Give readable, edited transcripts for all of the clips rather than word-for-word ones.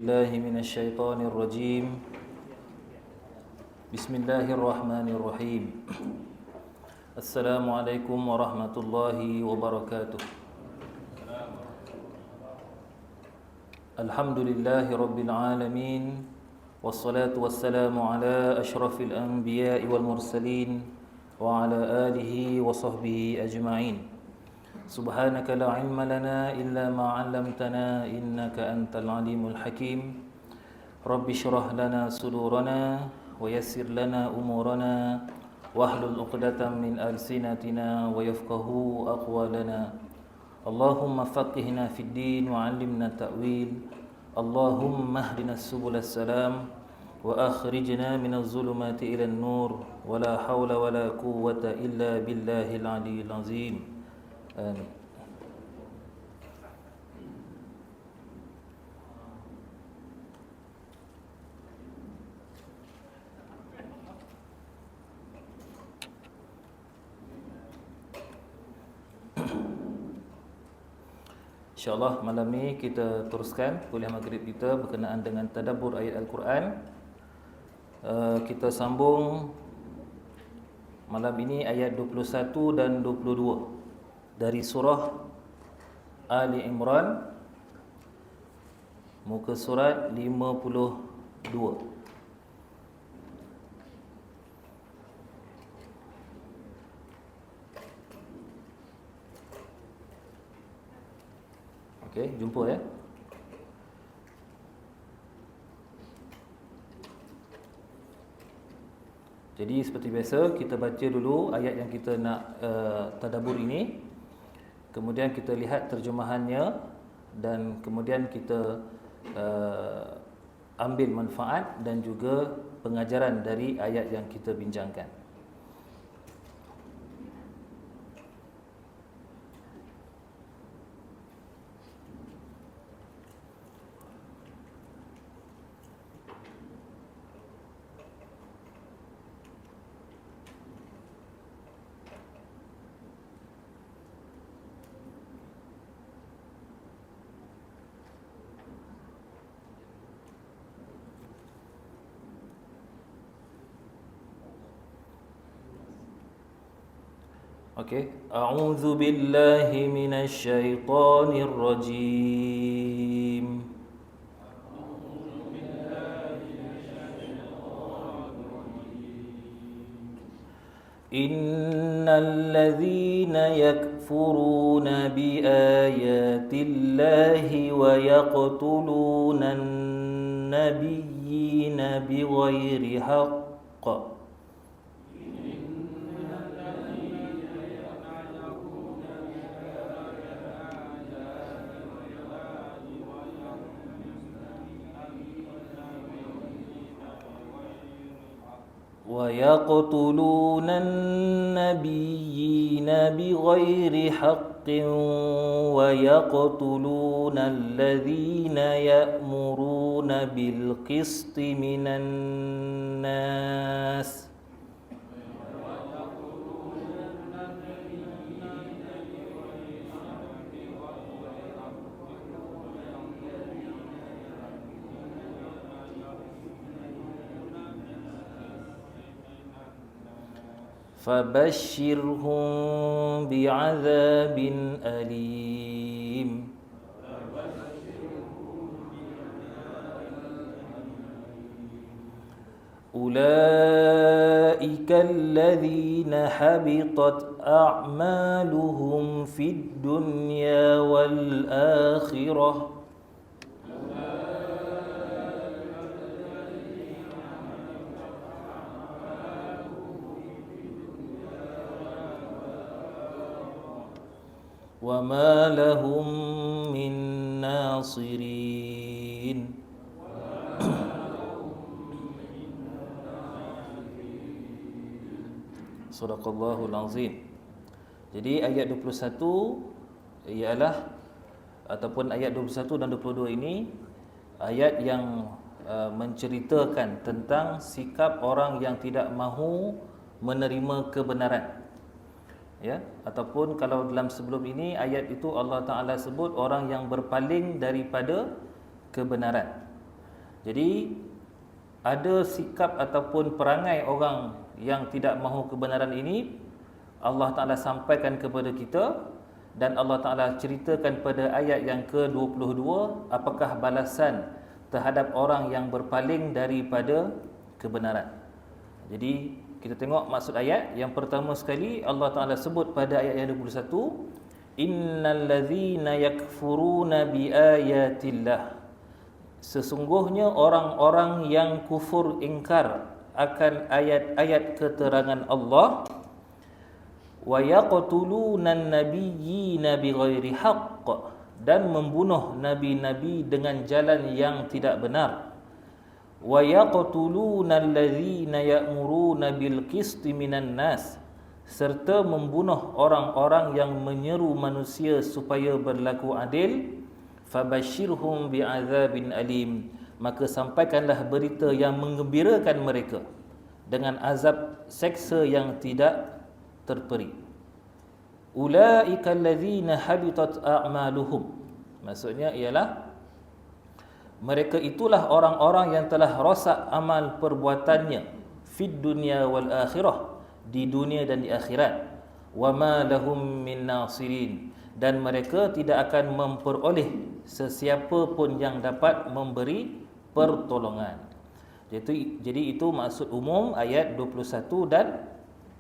الله من الشيطان الرجيم. بسم الله الرحمن الرحيم. السلام عليكم ورحمة الله وبركاته. الحمد لله رب العالمين، والصلاة والسلام على أشرف الأنبياء والمرسلين وعلى آله وصحبه أجمعين. سبحانك لا علم لنا إلا ما علمتنا إنك أنت العليم الحكيم. رب اشرح لنا صدورنا ويسر لنا أمورنا واحلل عقدة من ألسنتنا ويفقهوا أقوالنا. اللهم فقهنا في الدين وعلمنا التأويل. اللهم اهدنا سبل السلام وأخرجنا من الظلمات إلى النور ولا حول ولا قوة إلا بالله العلي العظيم. Amin. InsyaAllah malam ni kita teruskan kuliah maghrib kita berkenaan dengan tadabbur ayat Al-Quran. Kita sambung malam ini ayat 21 dan 22 dari surah Ali Imran, muka surat 52. Okey, jumpa ya. Jadi seperti biasa kita baca dulu ayat yang kita nak tadabbur ini. Kemudian kita lihat terjemahannya dan kemudian kita ambil manfaat dan juga pengajaran dari ayat yang kita bincangkan. Okey, a'udzu billahi minasy syaithanir rajim. Innal ladzina yakfuruna bi ayatillahi wa yaqtuluna an-nabiyyina bighairi haqq وَيَقْتُلُونَ النَّبِيِّينَ بِغَيْرِ حَقٍّ وَيَقْتُلُونَ الَّذِينَ يَأْمُرُونَ بِالْقِسْطِ مِنَ النَّاسِ فبشرهم بعذاب أليم. أولئك الذين حبطت أعمالهم في الدنيا والآخرة وما لهم من ناصرين. Sadaqallahul azim. Jadi ayat 21 ialah ataupun ayat 21 dan 22 ini ayat yang menceritakan tentang sikap orang yang tidak mahu menerima kebenaran. Ya, ataupun kalau dalam sebelum ini ayat itu Allah Ta'ala sebut orang yang berpaling daripada kebenaran. Jadi ada sikap ataupun perangai orang yang tidak mahu kebenaran ini Allah Ta'ala sampaikan kepada kita, dan Allah Ta'ala ceritakan pada ayat yang ke-22 apakah balasan terhadap orang yang berpaling daripada kebenaran. Jadi kita tengok maksud ayat. Yang pertama sekali Allah Ta'ala sebut pada ayat yang 21, innal ladzina yakfuruna biayatillah, sesungguhnya orang-orang yang kufur ingkar akan ayat-ayat keterangan Allah, wa yaqtuluna an-nabiyyina bighairi haqq, dan membunuh nabi-nabi dengan jalan yang tidak benar, wa yaqtuluna alladzina ya'muruna bil qisti minan nas, serta membunuh orang-orang yang menyeru manusia supaya berlaku adil, fabashshirhum bi'adzabin alim, maka sampaikanlah berita yang menggembirakan mereka dengan azab seksa yang tidak terperi. Ulaika allazina habitat a'maluhum, maksudnya ialah mereka itulah orang-orang yang telah rosak amal perbuatannya fid dunya wal akhirah, di dunia dan di akhirat, wa ma lahum min nasirin, dan mereka tidak akan memperoleh sesiapa pun yang dapat memberi pertolongan. Jadi itu maksud umum ayat 21 dan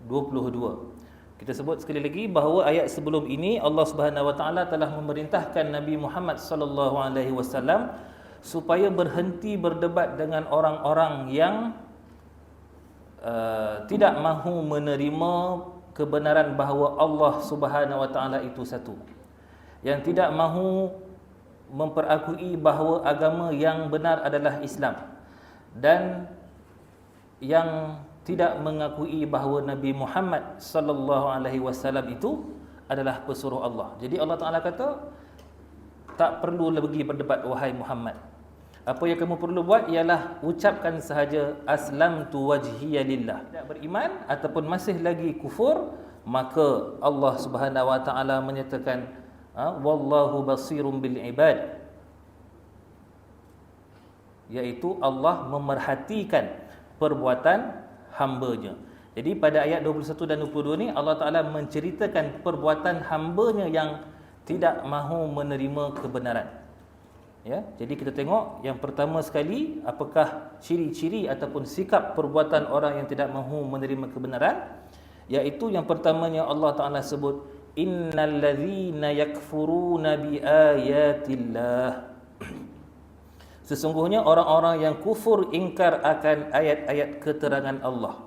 22. Kita sebut sekali lagi bahawa ayat sebelum ini Allah Subhanahu Wa Taala telah memerintahkan Nabi Muhammad sallallahu alaihi wasallam supaya berhenti berdebat dengan orang-orang yang tidak mahu menerima kebenaran bahawa Allah Subhanahu Wa Taala itu satu, yang tidak mahu memperakui bahawa agama yang benar adalah Islam, dan yang tidak mengakui bahawa Nabi Muhammad sallallahu alaihi wasallam itu adalah pesuruh Allah. Jadi Allah Taala kata, tak perlu lagi berdebat wahai Muhammad. Apa yang kamu perlu buat ialah ucapkan sahaja aslamtu wajhiya lillah. Tidak beriman ataupun masih lagi kufur, maka Allah Subhanahu wa taala menyatakan wallahu basirum bil ibad, iaitu Allah memerhatikan perbuatan hamba-Nya. Jadi pada ayat 21 dan 22 ni Allah Taala menceritakan perbuatan hamba-Nya yang tidak mahu menerima kebenaran. Ya, jadi kita tengok yang pertama sekali, apakah ciri-ciri ataupun sikap perbuatan orang yang tidak mahu menerima kebenaran, iaitu yang pertamanya Allah Taala sebut innal ladzina yakfuruna biayatillah, sesungguhnya orang-orang yang kufur ingkar akan ayat-ayat keterangan Allah.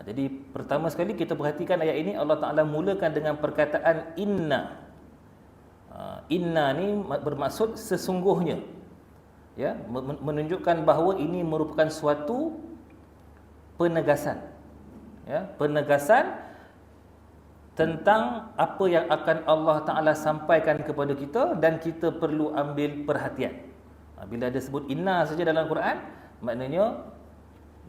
Jadi pertama sekali kita perhatikan ayat ini, Allah Ta'ala mulakan dengan perkataan inna. Inna ni bermaksud sesungguhnya, ya, menunjukkan bahawa ini merupakan suatu penegasan, ya, penegasan tentang apa yang akan Allah Ta'ala sampaikan kepada kita dan kita perlu ambil perhatian. Bila ada sebut inna saja dalam Quran, maknanya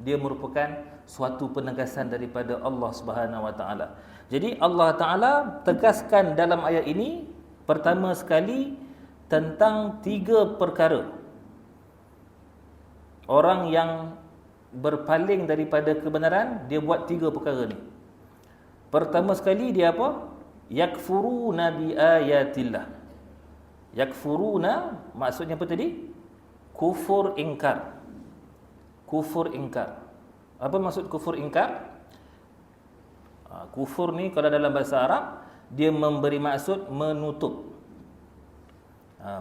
dia merupakan suatu penegasan daripada Allah Subhanahu Wa Taala. Jadi Allah Taala tegaskan dalam ayat ini pertama sekali tentang 3 perkara. Orang yang berpaling daripada kebenaran, dia buat 3 perkara ni. Pertama sekali dia apa? Yakfuruna bi ayatillah. Yakfuruna maksudnya apa tadi? Kufur ingkar. Kufur ingkar. Apa maksud kufur ingkar? Kufur ni kalau dalam bahasa Arab, dia memberi maksud menutup.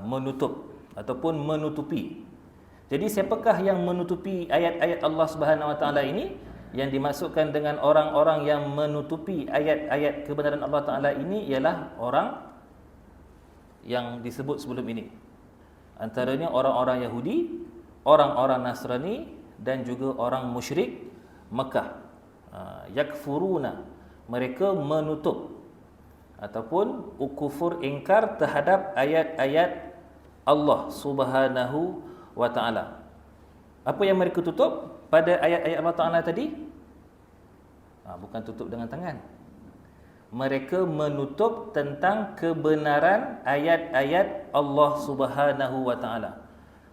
Menutup ataupun menutupi. Jadi siapakah yang menutupi ayat-ayat Allah Subhanahu Wa Taala ini? Yang dimaksudkan dengan orang-orang yang menutupi ayat-ayat kebenaran Allah Taala ini ialah orang yang disebut sebelum ini. Antaranya orang-orang Yahudi, orang-orang Nasrani dan juga orang musyrik Mekah. Yakfuruna, mereka menutup ataupun kufur ingkar terhadap ayat-ayat Allah Subhanahu Wa Taala. Apa yang mereka tutup pada ayat-ayat Allah Taala tadi? Bukan tutup dengan tangan. Mereka menutup tentang kebenaran ayat-ayat Allah Subhanahu Wa Taala.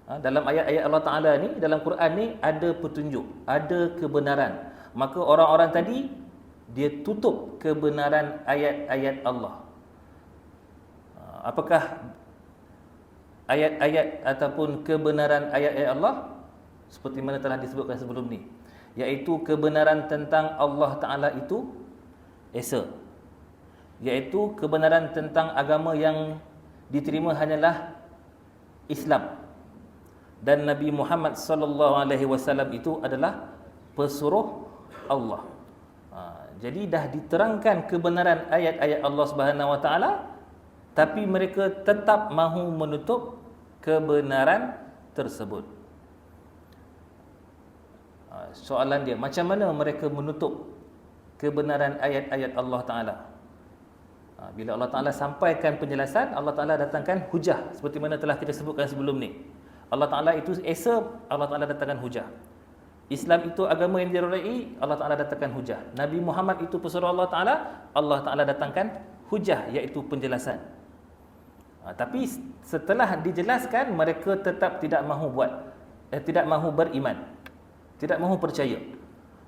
Dalam ayat-ayat Allah Ta'ala ni, dalam Quran ni ada petunjuk, ada kebenaran. Maka orang-orang tadi dia tutup kebenaran ayat-ayat Allah. Apakah ayat-ayat ataupun kebenaran ayat-ayat Allah? Seperti mana telah disebutkan sebelum ni, iaitu kebenaran tentang Allah Ta'ala itu esa, iaitu kebenaran tentang agama yang diterima hanyalah Islam, dan Nabi Muhammad sallallahu alaihi wasallam itu adalah pesuruh Allah. Jadi dah diterangkan kebenaran ayat-ayat Allah Subhanahu wa taala, tapi mereka tetap mahu menutup kebenaran tersebut. Soalan dia, macam mana mereka menutup kebenaran ayat-ayat Allah Ta'ala? Bila Allah Ta'ala sampaikan penjelasan, Allah Ta'ala datangkan hujah, seperti mana telah kita sebutkan sebelum ni. Allah Ta'ala itu esa, Allah Ta'ala datangkan hujah. Islam itu agama yang diridai, Allah Ta'ala datangkan hujah. Nabi Muhammad itu pesuruh Allah Ta'ala, Allah Ta'ala datangkan hujah, iaitu penjelasan. Tapi setelah dijelaskan, mereka tetap tidak mahu tidak mahu beriman, tidak mahu percaya.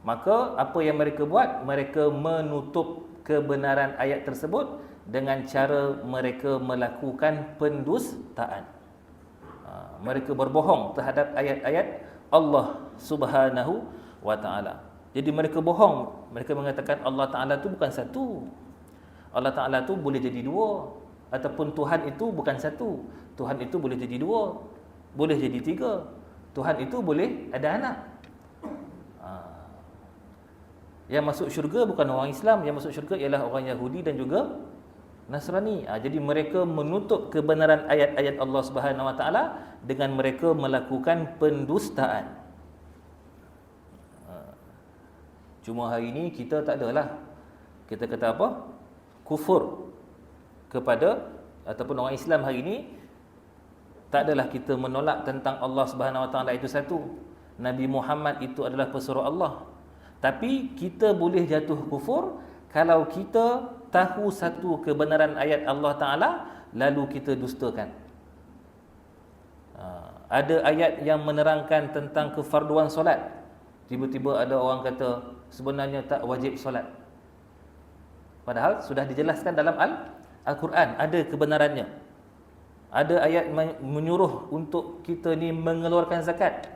Maka apa yang mereka buat? Mereka menutup kebenaran ayat tersebut dengan cara mereka melakukan pendustaan. Mereka berbohong terhadap ayat-ayat Allah Subhanahu wa Ta'ala. Jadi mereka bohong. Mereka mengatakan Allah Ta'ala itu bukan satu, Allah Ta'ala itu boleh jadi dua, ataupun Tuhan itu bukan satu, Tuhan itu boleh jadi dua, boleh jadi tiga, Tuhan itu boleh ada anak. Yang masuk syurga bukan orang Islam, yang masuk syurga ialah orang Yahudi dan juga Nasrani. Jadi mereka menutup kebenaran ayat-ayat Allah Subhanahu wa taala dengan mereka melakukan pendustaan. Cuma hari ini kita tak adalah, kita kata apa? Kufur kepada ataupun orang Islam hari ini, tak adalah kita menolak tentang Allah Subhanahu wa taala itu satu, Nabi Muhammad itu adalah pesuruh Allah. Tapi kita boleh jatuh kufur kalau kita tahu satu kebenaran ayat Allah Ta'ala lalu kita dustakan. Ada ayat yang menerangkan tentang kefarduan solat, tiba-tiba ada orang kata sebenarnya tak wajib solat, padahal sudah dijelaskan dalam Al-Quran, ada kebenarannya. Ada ayat menyuruh untuk kita ni mengeluarkan zakat,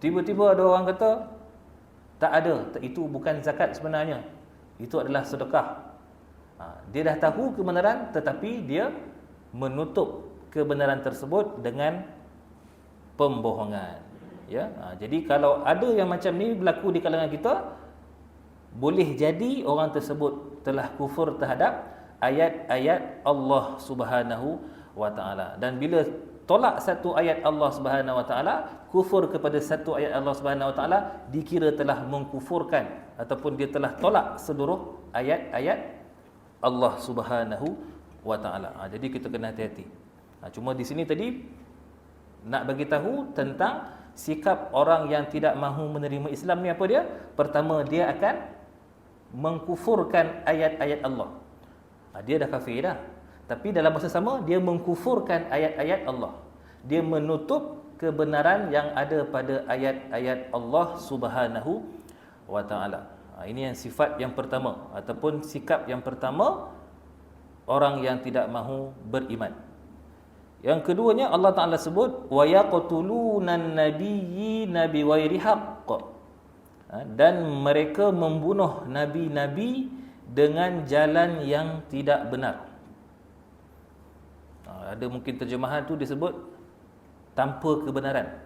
tiba-tiba ada orang kata tak ada, itu bukan zakat sebenarnya, itu adalah sedekah. Dia dah tahu kebenaran tetapi dia menutup kebenaran tersebut dengan pembohongan. Jadi kalau ada yang macam ni berlaku di kalangan kita, boleh jadi orang tersebut telah kufur terhadap ayat-ayat Allah Subhanahu wa taala. Dan bila tolak satu ayat Allah Subhanahu wa taala, kufur kepada satu ayat Allah Subhanahu wa taala, dikira telah mengkufurkan ataupun dia telah tolak seluruh ayat-ayat Allah Subhanahu wa taala. Jadi kita kena hati-hati. Cuma di sini tadi nak bagi tahu tentang sikap orang yang tidak mahu menerima Islam ni apa dia? Pertama, dia akan mengkufurkan ayat-ayat Allah. Dia dah kafir dah. Tapi dalam masa sama dia mengkufurkan ayat-ayat Allah. Dia menutup kebenaran yang ada pada ayat-ayat Allah Subhanahu wa taala. Ini yang sifat yang pertama ataupun sikap yang pertama orang yang tidak mahu beriman. Yang keduanya Allah Taala sebut wa yaqtulunan nabiyyina bighairi haqq. Dan mereka membunuh nabi-nabi dengan jalan yang tidak benar. Ada mungkin terjemahan tu disebut tanpa kebenaran.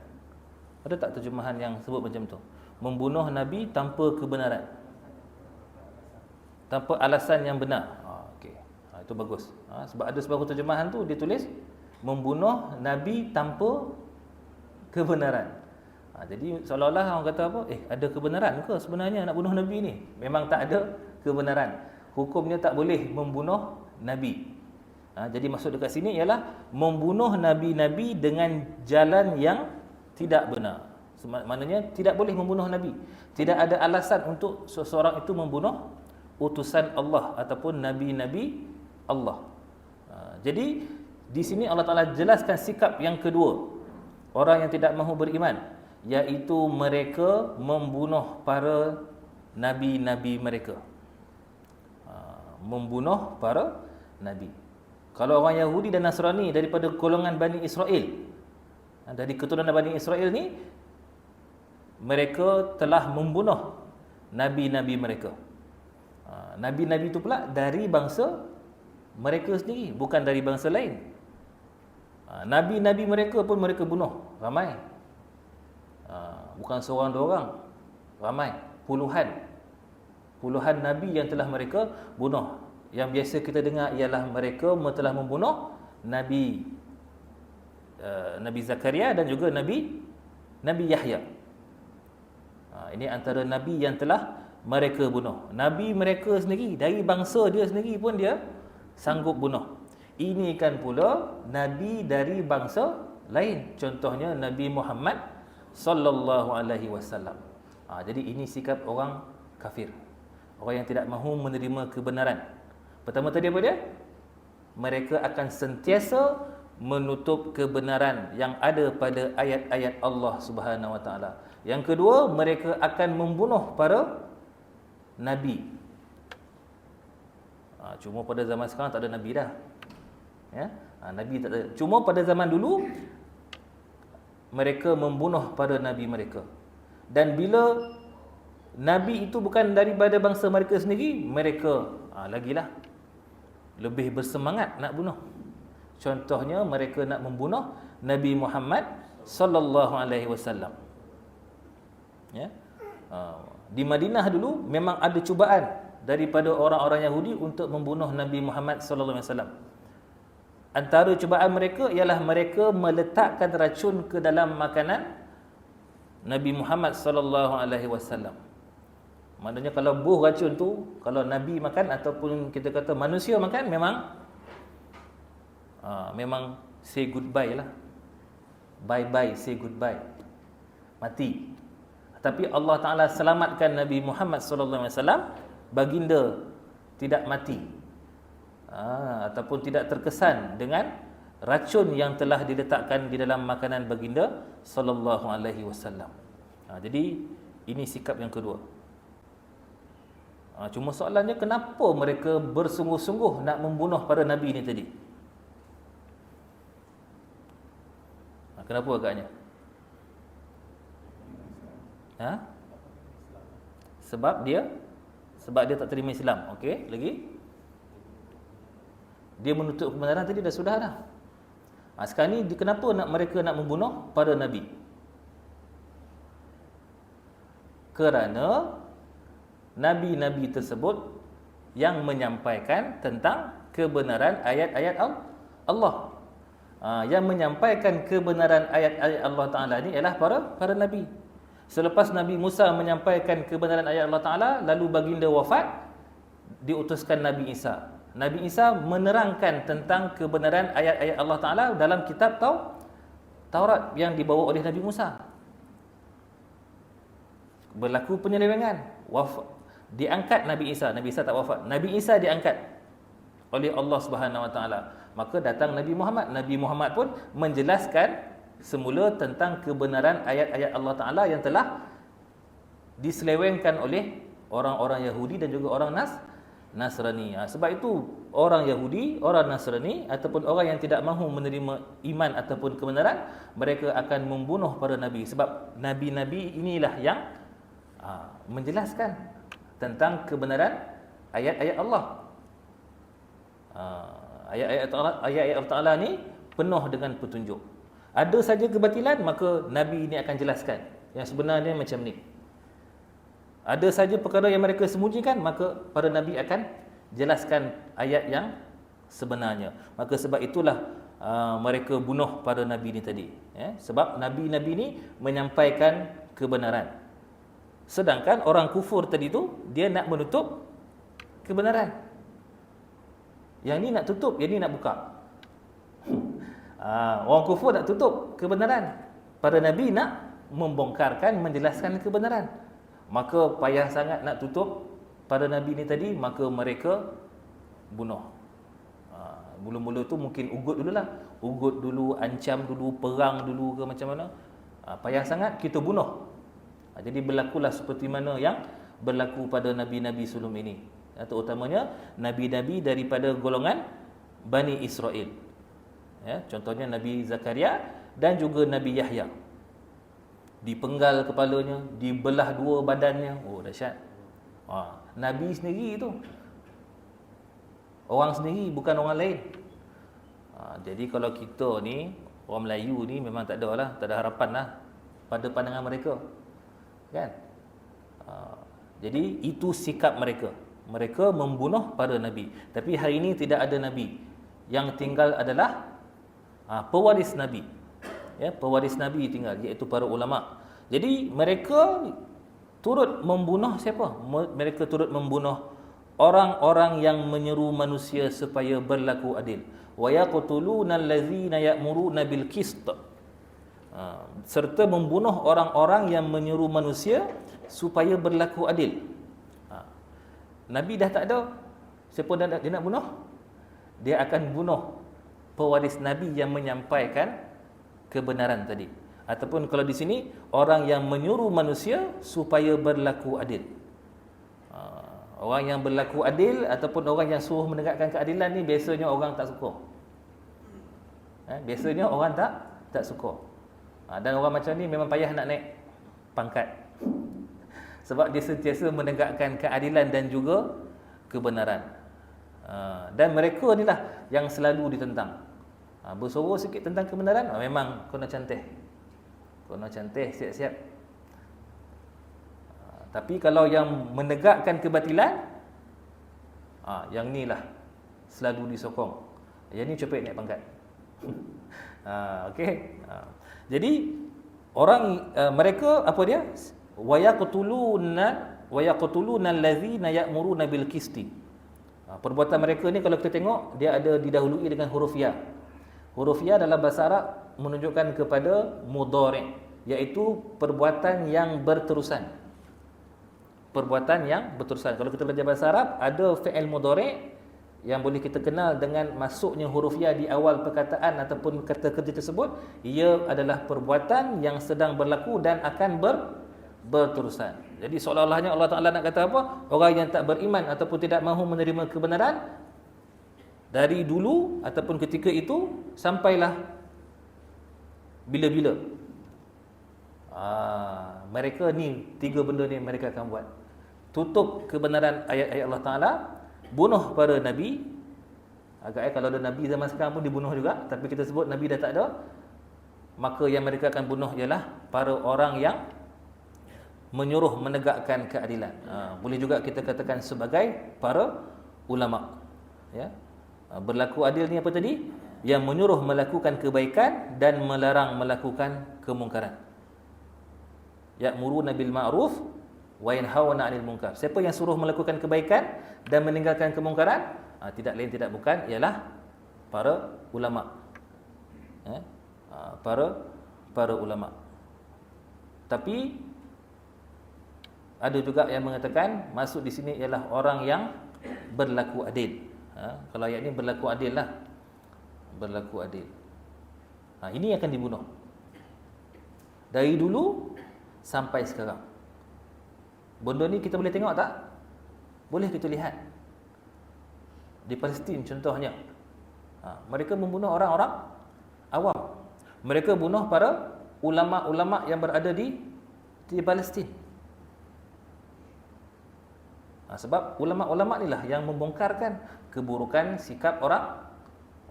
Ada tak terjemahan yang sebut macam tu? Membunuh nabi tanpa kebenaran, tanpa alasan yang benar. Okey. Itu bagus. Sebab ada sebuah terjemahan tu dia tulis membunuh nabi tanpa kebenaran. Jadi seolah-olah orang kata apa? Ada kebenaran ke sebenarnya nak bunuh nabi ni? Memang tak ada kebenaran. Hukumnya tak boleh membunuh nabi. Jadi maksud dekat sini ialah membunuh nabi-nabi dengan jalan yang tidak benar. Maknanya tidak boleh membunuh nabi. Tidak ada alasan untuk seseorang itu membunuh utusan Allah ataupun nabi-nabi Allah. Jadi di sini Allah Taala jelaskan sikap yang kedua orang yang tidak mahu beriman, iaitu mereka membunuh para nabi-nabi mereka. Membunuh para nabi. Kalau orang Yahudi dan Nasrani daripada golongan Bani Israel, dari keturunan Bani Israel ni, mereka telah membunuh nabi-nabi mereka. Nabi-nabi itu pula dari bangsa mereka sendiri, bukan dari bangsa lain. Nabi-nabi mereka pun mereka bunuh, ramai. Bukan seorang dua orang, ramai, puluhan nabi yang telah mereka bunuh. Yang biasa kita dengar ialah mereka telah membunuh Nabi Zakaria dan juga Nabi Yahya. Ini antara nabi yang telah mereka bunuh. Nabi mereka sendiri, dari bangsa dia sendiri pun dia sanggup bunuh. Ini kan pula nabi dari bangsa lain, contohnya Nabi Muhammad sallallahu alaihi wasallam. Jadi ini sikap orang kafir, orang yang tidak mahu menerima kebenaran. Pertama tadi apa dia? Mereka akan sentiasa menutup kebenaran yang ada pada ayat-ayat Allah Subhanahu wa taala. Yang kedua, mereka akan membunuh para nabi. Cuma pada zaman sekarang tak ada nabi dah. Ya, nabi tak ada. Cuma pada zaman dulu mereka membunuh para nabi mereka. Dan bila nabi itu bukan daripada bangsa mereka sendiri, mereka lagilah lebih bersemangat nak bunuh. Contohnya mereka nak membunuh Nabi Muhammad sallallahu alaihi wasallam. Ya. Di Madinah dulu memang ada cubaan daripada orang-orang Yahudi untuk membunuh Nabi Muhammad sallallahu alaihi wasallam. Antara cubaan mereka ialah mereka meletakkan racun ke dalam makanan Nabi Muhammad sallallahu alaihi wasallam. Maknanya kalau buah racun tu, kalau Nabi makan ataupun kita kata manusia makan, memang say goodbye lah. Bye-bye, say goodbye. Mati. Tapi Allah Ta'ala selamatkan Nabi Muhammad SAW, baginda tidak mati. Ataupun tidak terkesan dengan racun yang telah diletakkan di dalam makanan baginda sallallahu alaihi wasallam. Jadi ini sikap yang kedua. Cuma soalannya, kenapa mereka bersungguh-sungguh nak membunuh para nabi ni tadi? Kenapa agaknya? Sebab dia tak terima Islam. Okey, lagi? Dia menutup kebenaran tadi sudah dah. Sekarang ni kenapa mereka nak membunuh para nabi? Kerana nabi-nabi tersebut yang menyampaikan tentang kebenaran ayat-ayat Allah. Yang menyampaikan kebenaran ayat-ayat Allah Ta'ala ni ialah para nabi. Selepas Nabi Musa menyampaikan kebenaran ayat Allah Ta'ala, lalu baginda wafat, diutuskan Nabi Isa. Nabi Isa menerangkan tentang kebenaran ayat-ayat Allah Ta'ala dalam kitab Taurat yang dibawa oleh Nabi Musa. Berlaku penyelewengan. Diangkat Nabi Isa tak wafat. Nabi Isa diangkat oleh Allah Subhanahu Wa Taala. Maka datang Nabi Muhammad. Nabi Muhammad pun menjelaskan semula tentang kebenaran ayat-ayat Allah Ta'ala yang telah diselewengkan oleh orang-orang Yahudi dan juga orang Nasrani. Sebab itu orang Yahudi, orang Nasrani ataupun orang yang tidak mahu menerima iman ataupun kebenaran, mereka akan membunuh para nabi. Sebab nabi-nabi inilah yang menjelaskan tentang kebenaran ayat-ayat Allah. Ayat-ayat Allah Ta'ala ni penuh dengan petunjuk. Ada saja kebatilan, maka nabi ini akan jelaskan yang sebenarnya macam ni. Ada saja perkara yang mereka sembunyikan, maka para nabi akan jelaskan ayat yang sebenarnya. Maka sebab itulah mereka bunuh para nabi ni tadi. Sebab nabi-nabi ni menyampaikan kebenaran. Sedangkan orang kufur tadi tu, dia nak menutup kebenaran. Yang ni nak tutup, yang ni nak buka. Orang kufur nak tutup kebenaran. Para nabi nak membongkarkan, menjelaskan kebenaran. Maka payah sangat nak tutup para nabi ni tadi, maka mereka bunuh. Mula-mula tu mungkin ugut dululah. ugut dulu, ancam dulu, perang dulu ke macam mana, payah sangat kita bunuh. Jadi berlakulah seperti mana yang berlaku pada nabi-nabi sebelum ini, terutamanya nabi-nabi daripada golongan Bani Israel. Contohnya Nabi Zakaria dan juga Nabi Yahya. Dipenggal kepalanya, dibelah dua badannya. Oh, dahsyat. Nabi sendiri tu, orang sendiri, bukan orang lain. Jadi kalau kita ni, orang Melayu ni memang tak ada harapan lah pada pandangan mereka, kan? Jadi itu sikap mereka. Mereka membunuh para nabi. Tapi hari ini tidak ada nabi. Yang tinggal adalah pewaris nabi. Pewaris nabi tinggal, iaitu para ulama. Jadi mereka turut membunuh siapa? Mereka turut membunuh orang-orang yang menyeru manusia supaya berlaku adil. Wa yaqtuluna allazina ya'muruna bil qist. Serta membunuh orang-orang yang menyeru manusia supaya berlaku adil. Nabi dah tak ada, siapa dia nak bunuh? Dia akan bunuh pewaris nabi yang menyampaikan kebenaran tadi. Ataupun kalau di sini, orang yang menyuruh manusia supaya berlaku adil. Orang yang berlaku adil ataupun orang yang suruh menegakkan keadilan ni biasanya orang tak suka. Biasanya orang tak suka. Dan orang macam ni memang payah nak naik pangkat. Sebab dia sentiasa menegakkan keadilan dan juga kebenaran. Dan mereka ni lah yang selalu ditentang. Bersuara sikit tentang kebenaran, memang kena cantik. Kena cantik, siap-siap. Tapi kalau yang menegakkan kebatilan, yang ni lah selalu disokong. Yang ni cepet naik pangkat. Okey. Jadi orang mereka apa dia? Wa yaqtuluna allazina ya'muruna bil qisti. Perbuatan mereka ni kalau kita tengok, dia ada didahului dengan huruf ya. Huruf ya dalam bahasa Arab menunjukkan kepada mudhari', iaitu perbuatan yang berterusan. Perbuatan yang berterusan. Kalau kita belajar bahasa Arab, ada fi'il mudhari' yang boleh kita kenal dengan masuknya huruf ya di awal perkataan ataupun kata kerja tersebut. Ia adalah perbuatan yang sedang berlaku dan akan berterusan. Jadi seolah-olahnya Allah Ta'ala nak kata apa? Orang yang tak beriman ataupun tidak mahu menerima kebenaran dari dulu ataupun ketika itu sampailah bila-bila. Mereka ni, tiga benda ni mereka akan buat. Tutup kebenaran ayat-ayat Allah Ta'ala, bunuh para nabi. Agaknya kalau ada nabi zaman sekarang pun dibunuh juga, tapi kita sebut nabi dah tak ada. Maka yang mereka akan bunuh ialah para orang yang menyuruh menegakkan keadilan. Boleh juga kita katakan sebagai para ulama. Berlaku adil ni apa tadi? Yang menyuruh melakukan kebaikan dan melarang melakukan kemungkaran. Ya'muruna bil ma'ruf wa yanhauna 'anil munkar. Siapa yang suruh melakukan kebaikan dan meninggalkan kemungkaran? Tidak lain tidak bukan ialah para ulama. Para ulama. Tapi ada juga yang mengatakan masuk di sini ialah orang yang berlaku adil. Kalau ayat ni berlaku adil lah. Berlaku adil. Ini akan dibunuh. Dari dulu sampai sekarang. Benda ni kita boleh tengok tak? Boleh kita lihat. Di Palestin contohnya. Mereka membunuh orang-orang awam. Mereka bunuh para ulama-ulama yang berada di Palestin. Sebab ulama-ulama inilah yang membongkarkan keburukan sikap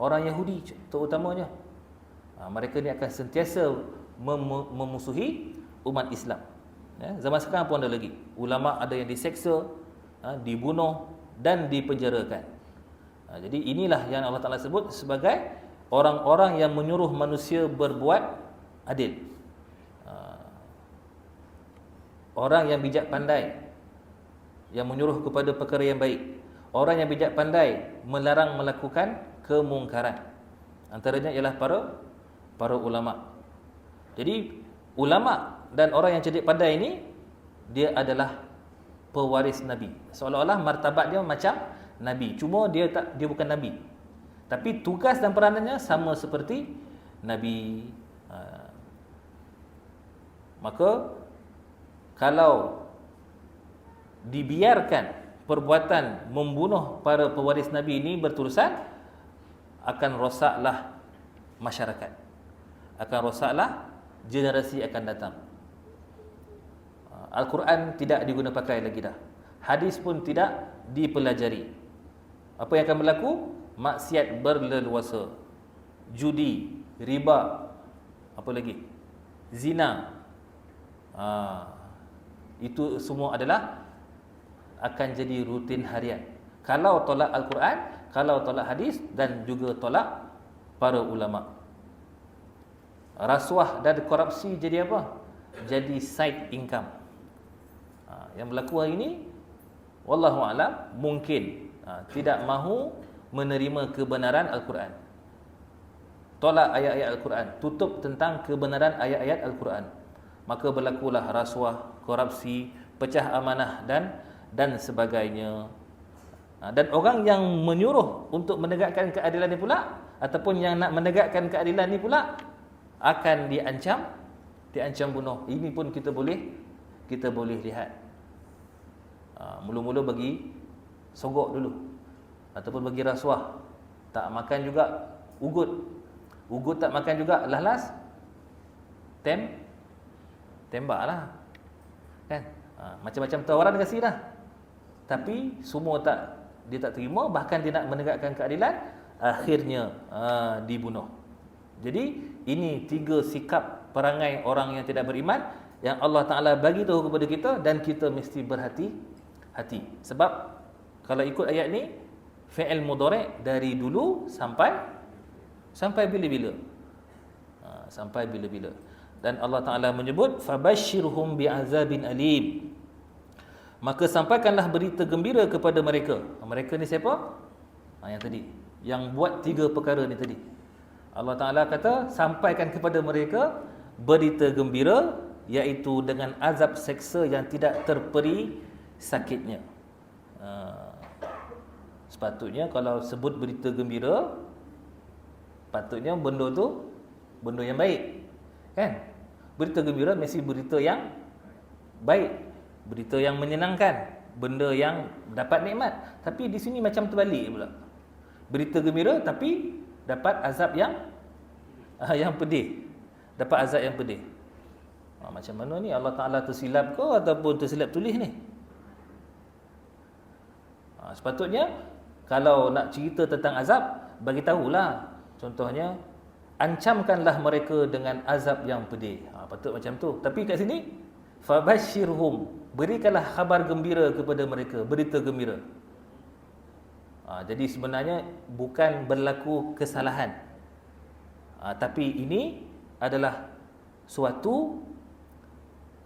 orang Yahudi terutamanya. Mereka ni akan sentiasa memusuhi umat Islam. Zaman sekarang pun ada lagi. Ulama ada yang diseksa, dibunuh dan dipenjarakan. Jadi inilah yang Allah Ta'ala sebut sebagai orang-orang yang menyuruh manusia berbuat adil. Orang yang bijak pandai, yang menyuruh kepada perkara yang baik. Orang yang bijak pandai melarang melakukan kemungkaran. Antaranya ialah para ulama. Jadi ulama dan orang yang cerdik pandai ini, dia adalah pewaris Nabi. Seolah-olah martabat dia macam Nabi. Cuma dia bukan Nabi. Tapi tugas dan peranannya sama seperti Nabi. Maka kalau dibiarkan perbuatan membunuh para pewaris Nabi ini berterusan, akan rosaklah masyarakat, akan rosaklah generasi akan datang. Al-Quran tidak diguna pakai lagi dah, hadis pun tidak dipelajari. Apa yang akan berlaku? Maksiat berleluasa, judi, riba, apa lagi? Zina. Itu semua adalah akan jadi rutin harian. Kalau tolak Al-Quran, kalau tolak hadis, dan juga tolak para ulama. Rasuah dan korupsi jadi apa? Jadi side income. Yang berlaku hari ini, wallahu a'lam, mungkin tidak mahu menerima kebenaran Al-Quran, tolak ayat-ayat Al-Quran, tutup tentang kebenaran ayat-ayat Al-Quran. Maka berlakulah rasuah, korupsi, pecah amanah dan sebagainya. Dan orang yang menyuruh untuk menegakkan keadilan ni pula, ataupun yang nak menegakkan keadilan ni pula, akan diancam bunuh. Ini pun kita boleh lihat. Mula-mula bagi sogok dulu, ataupun bagi rasuah, tak makan juga ugut tak makan juga, last tembak lah kan. Macam-macam tawaran kasih dah, tapi semua dia tak terima, bahkan dia nak menegakkan keadilan, akhirnya dibunuh. Jadi ini 3 sikap perangai orang yang tidak beriman yang Allah Ta'ala bagi tahu kepada kita, dan kita mesti berhati-hati. Sebab kalau ikut ayat ni, fi'il mudhari' dari dulu sampai bila-bila. Sampai bila-bila. Dan Allah Ta'ala menyebut fabashshirhum bi'azabin alim. Maka sampaikanlah berita gembira kepada mereka. Mereka ni siapa? Yang tadi, yang buat 3 perkara ni tadi. Allah Ta'ala kata sampaikan kepada mereka berita gembira, iaitu dengan azab seksa yang tidak terperi sakitnya. Sepatutnya kalau sebut berita gembira, patutnya benda tu benda yang baik, kan? Berita gembira mesti berita yang baik, berita yang menyenangkan, benda yang dapat nikmat. Tapi di sini macam terbalik pula. Berita gembira tapi dapat azab yang pedih. Dapat azab yang pedih. Macam mana ni? Allah Ta'ala tersilap ke ataupun tersilap tulis ni? Sepatutnya kalau nak cerita tentang azab, bagi tahulah. Contohnya, ancamkanlah mereka dengan azab yang pedih. Patut macam tu. Tapi kat sini, fabashshirhum, berikanlah khabar gembira kepada mereka, berita gembira. Jadi sebenarnya bukan berlaku kesalahan, tapi ini adalah suatu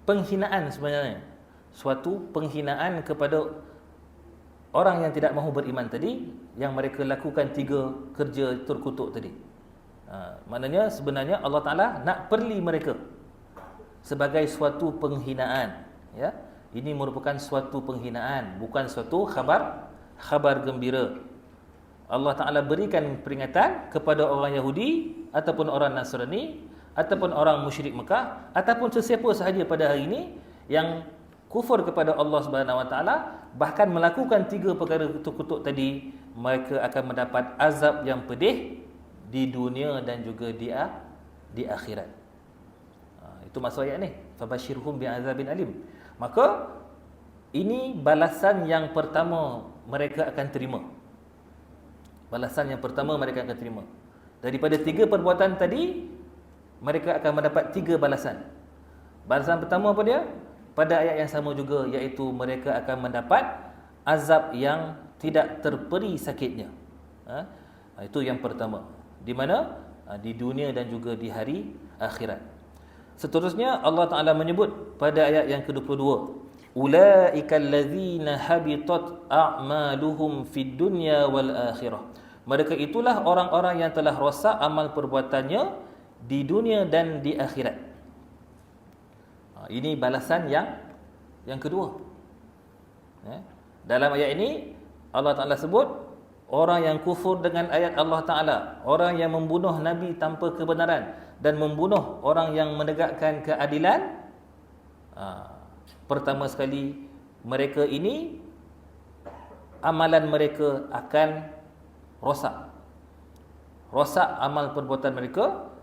penghinaan sebenarnya. Suatu penghinaan kepada orang yang tidak mahu beriman tadi, yang mereka lakukan 3 kerja terkutuk tadi. Maknanya sebenarnya Allah Ta'ala nak perli mereka sebagai suatu penghinaan, ya. Ini merupakan suatu penghinaan, bukan suatu khabar gembira. Allah Ta'ala berikan peringatan kepada orang Yahudi ataupun orang Nasrani ataupun orang musyrik Mekah ataupun sesiapa sahaja pada hari ini yang kufur kepada Allah Subhanahu Wa Ta'ala, bahkan melakukan 3 perkara kutuk tadi, mereka akan mendapat azab yang pedih di dunia dan juga di akhirat. Itu maksud ayat ni, fabashshirhum bi'azabin alim. Maka ini balasan yang pertama mereka akan terima. Balasan yang pertama mereka akan terima. Daripada 3 perbuatan tadi, mereka akan mendapat 3 balasan. Balasan pertama apa dia? Pada ayat yang sama juga, iaitu mereka akan mendapat azab yang tidak terperi sakitnya. Itu yang pertama. Di mana? Di dunia dan juga di hari akhirat. Seterusnya Allah Ta'ala menyebut pada ayat yang ke-22, ulaika allazina habitat a'maluhum fid dunya wal akhirah. Mereka itulah orang-orang yang telah rosak amal perbuatannya di dunia dan di akhirat. Ini balasan yang kedua. Dalam ayat ini Allah Ta'ala sebut orang yang kufur dengan ayat Allah Ta'ala, orang yang membunuh Nabi tanpa kebenaran, dan membunuh orang yang menegakkan keadilan, pertama sekali mereka ini amalan mereka akan rosak. Rosak amal perbuatan mereka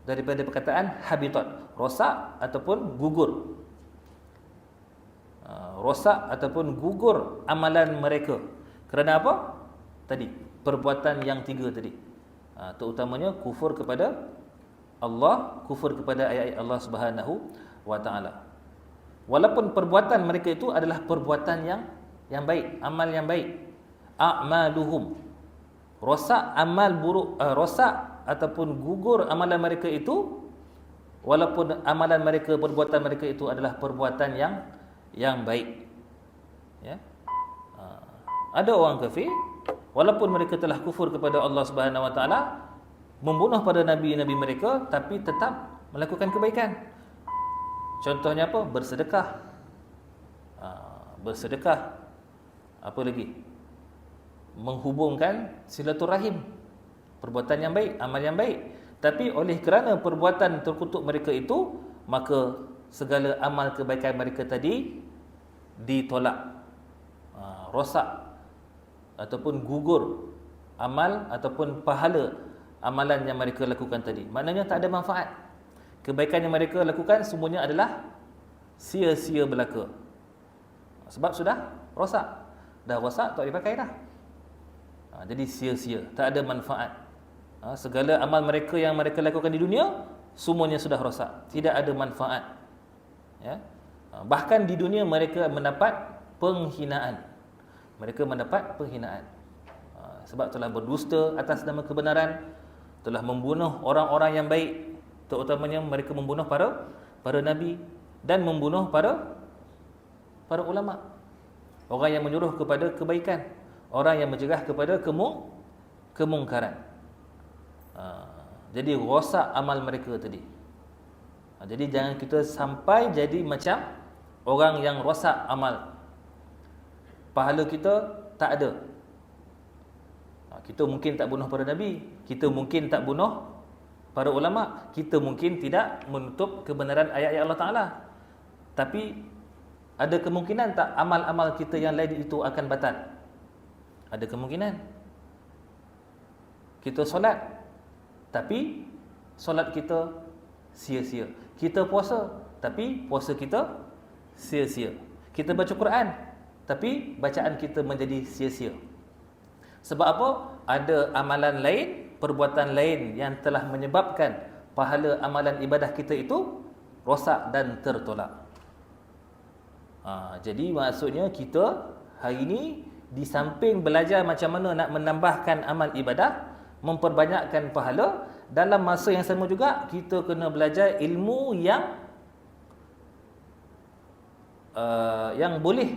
daripada perkataan habitat, rosak ataupun gugur. Rosak ataupun gugur amalan mereka. Kerana apa? Tadi, perbuatan yang tiga tadi. Terutamanya kufur kepada Allah, kufur kepada ayat-ayat Allah Subhanahu wa Ta'ala. Walaupun perbuatan mereka itu adalah perbuatan yang baik, amal yang baik. A'maluhum, rosak amal buruk, rosak ataupun gugur amalan mereka itu, walaupun amalan mereka, perbuatan mereka itu adalah perbuatan yang baik. Ya. Ada orang kafir, walaupun mereka telah kufur kepada Allah Subhanahu wa Ta'ala, membunuh pada nabi-nabi mereka, tapi tetap melakukan kebaikan. Contohnya apa? Bersedekah. Bersedekah. Apa lagi? Menghubungkan silaturahim. Perbuatan yang baik, amal yang baik. Tapi oleh kerana perbuatan terkutuk mereka itu, maka segala amal kebaikan mereka tadi ditolak, rosak ataupun gugur amal ataupun pahala amalan yang mereka lakukan tadi. Maknanya tak ada manfaat. Kebaikan yang mereka lakukan semuanya adalah sia-sia belaka. Sebab sudah rosak. Dah rosak, tak boleh pakai dah. Jadi sia-sia, tak ada manfaat. Segala amal mereka yang mereka lakukan di dunia, semuanya sudah rosak, tidak ada manfaat. Ya. Bahkan di dunia mereka mendapat penghinaan. Mereka mendapat penghinaan. Sebab telah berdusta atas nama kebenaran, telah membunuh orang-orang yang baik, terutamanya mereka membunuh para nabi dan membunuh para ulama. Orang yang menyuruh kepada kebaikan, orang yang mencegah kepada kemungkaran. Jadi rosak amal mereka tadi. Jadi jangan kita sampai jadi macam orang yang rosak amal. Pahala kita tak ada. Kita mungkin tak bunuh para nabi, kita mungkin tak bunuh para ulama, kita mungkin tidak menutup kebenaran ayat-ayat Allah Ta'ala. Tapi ada kemungkinan tak amal-amal kita yang lain itu akan batal? Ada kemungkinan. Kita solat, tapi solat kita sia-sia. Kita puasa, tapi puasa kita sia-sia. Kita baca Quran, tapi bacaan kita menjadi sia-sia. Sebab apa? Ada amalan lain, perbuatan lain yang telah menyebabkan pahala amalan ibadah kita itu rosak dan tertolak. Jadi maksudnya kita hari ini di samping belajar macam mana nak menambahkan amal ibadah, memperbanyakkan pahala, dalam masa yang sama juga kita kena belajar ilmu yang boleh.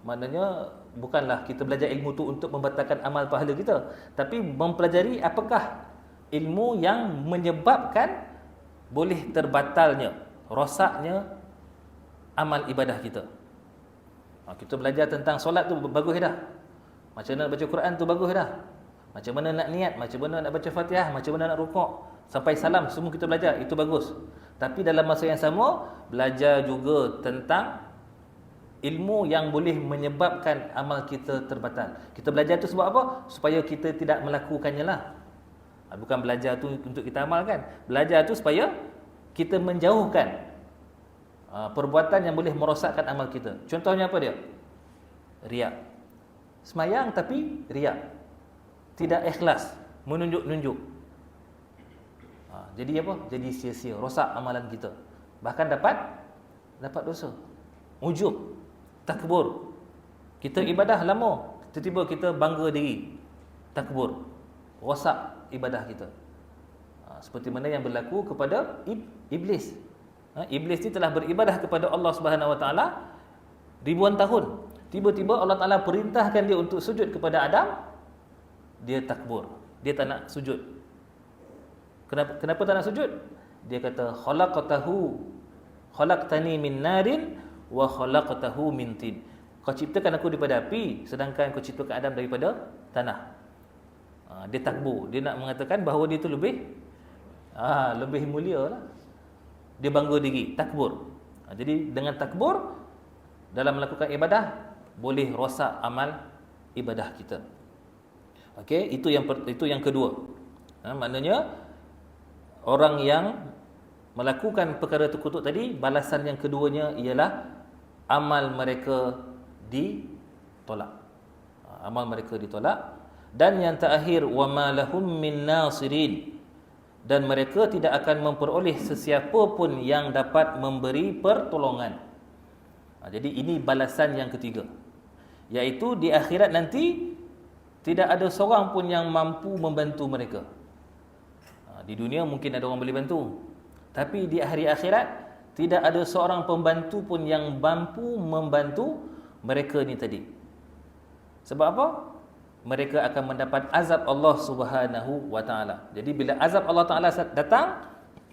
Maknanya bukanlah kita belajar ilmu tu untuk membatalkan amal pahala kita, tapi mempelajari apakah ilmu yang menyebabkan boleh terbatalnya, rosaknya amal ibadah kita. Kita belajar tentang solat tu bagus dah. Macam mana nak baca Quran tu bagus dah. Macam mana nak niat, macam mana nak baca Fatihah, macam mana nak rukuk, sampai salam, semua kita belajar, itu bagus. Tapi dalam masa yang sama, belajar juga tentang ilmu yang boleh menyebabkan amal kita terbatal. Kita belajar tu sebab apa? Supaya kita tidak melakukannya lah. Bukan belajar tu untuk kita amalkan. Belajar tu supaya kita menjauhkan perbuatan yang boleh merosakkan amal kita. Contohnya apa dia? Riak. Semayang tapi riak. Tidak ikhlas, menunjuk-nunjuk. Jadi apa? Jadi sia-sia, rosak amalan kita. Bahkan dapat dosa. Ujub, takbur. Kita ibadah lama, tiba-tiba kita bangga diri, takbur, rosak ibadah kita. Seperti mana yang berlaku kepada iblis. Iblis ni telah beribadah kepada Allah Subhanahu Wa Taala ribuan tahun. Tiba-tiba Allah Taala perintahkan dia untuk sujud kepada Adam, dia takbur, dia tak nak sujud. Kenapa tak nak sujud? Dia kata khalaqtahu, khalaqtani min narin wa khalaqtahu min tin. kau ciptakan aku daripada api, sedangkan kau ciptakan Adam daripada tanah. Dia takbur. Dia nak mengatakan bahawa dia tu lebih mulia lah. Dia bangga diri, takbur. Jadi dengan takbur dalam melakukan ibadah boleh rosak amal ibadah kita. Okey, itu yang kedua. Maknanya orang yang melakukan perkara terkutuk tadi, balasan yang keduanya ialah amal mereka ditolak. Amal mereka ditolak. Dan yang terakhir, wama lahum min nasirin, dan mereka tidak akan memperoleh sesiapa pun yang dapat memberi pertolongan. Jadi ini balasan yang ketiga, iaitu di akhirat nanti tidak ada seorang pun yang mampu membantu mereka. Di dunia mungkin ada orang boleh bantu, tapi di hari akhirat tidak ada seorang pembantu pun yang mampu membantu mereka ni tadi. Sebab apa? Mereka akan mendapat azab Allah Subhanahu wa taala. Jadi bila azab Allah taala datang,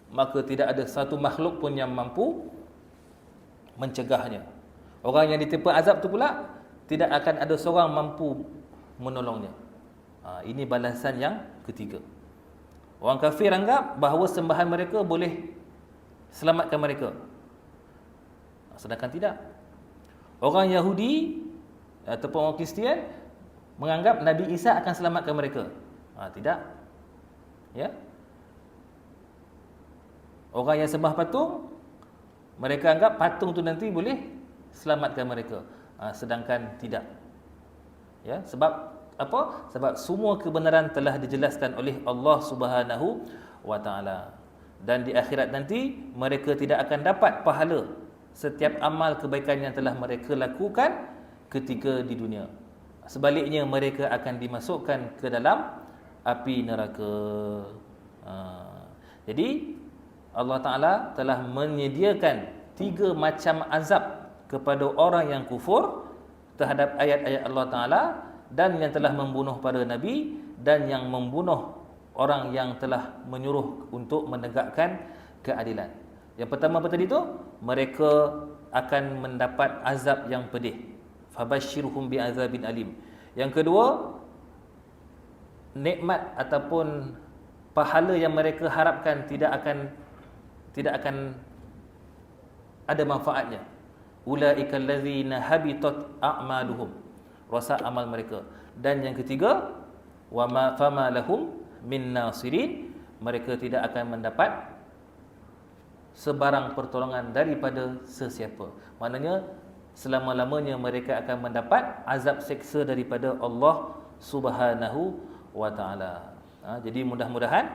maka tidak ada satu makhluk pun yang mampu mencegahnya. Orang yang ditimpa azab tu pula tidak akan ada seorang mampu menolongnya. Ini balasan yang ketiga. Orang kafir anggap bahawa sembahan mereka boleh selamatkan mereka, sedangkan tidak. Orang Yahudi ataupun orang Kristian menganggap Nabi Isa akan selamatkan mereka. Tidak. Ya. Orang yang sembah patung, mereka anggap patung tu nanti boleh selamatkan mereka. Sedangkan tidak. Ya, sebab apa? Sebab semua kebenaran telah dijelaskan oleh Allah Subhanahu wa taala. Dan di akhirat nanti mereka tidak akan dapat pahala setiap amal kebaikan yang telah mereka lakukan ketika di dunia. Sebaliknya mereka akan dimasukkan ke dalam api neraka. Jadi Allah Ta'ala telah menyediakan 3 macam azab kepada orang yang kufur terhadap ayat-ayat Allah Ta'ala, dan yang telah membunuh para Nabi, dan yang membunuh orang yang telah menyuruh untuk menegakkan keadilan. Yang pertama apa tadi tu? Mereka akan mendapat azab yang pedih. Fabashshirhum bi'adzabin alim. Yang kedua, nikmat ataupun pahala yang mereka harapkan tidak akan ada manfaatnya. Ulaikal ladzina habitat a'maluhum, rosak amal mereka. Dan yang ketiga, wama fama lahum min nasirin, mereka tidak akan mendapat sebarang pertolongan daripada sesiapa. Maknanya selama-lamanya mereka akan mendapat azab seksa daripada Allah Subhanahu wa taala. Jadi mudah-mudahan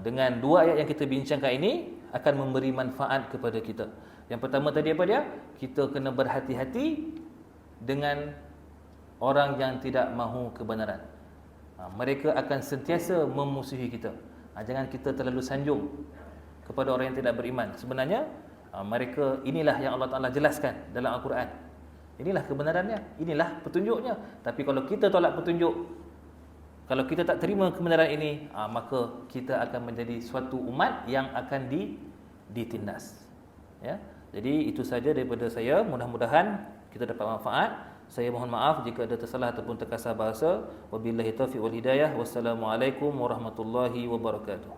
dengan 2 ayat yang kita bincangkan ini akan memberi manfaat kepada kita. Yang pertama tadi apa dia? Kita kena berhati-hati dengan orang yang tidak mahu kebenaran. Mereka akan sentiasa memusuhi kita. Jangan kita terlalu sanjung kepada orang yang tidak beriman. Sebenarnya mereka, inilah yang Allah Ta'ala jelaskan dalam Al-Quran. Inilah kebenarannya, inilah petunjuknya. Tapi kalau kita tolak petunjuk, kalau kita tak terima kebenaran ini, maka kita akan menjadi suatu umat yang akan ditindas. Ya. Jadi itu saja daripada saya. Mudah-mudahan kita dapat manfaat. Saya mohon maaf jika ada tersalah ataupun terkasar bahasa. Wabillahi taufiq wal hidayah. Wassalamualaikum warahmatullahi wabarakatuh.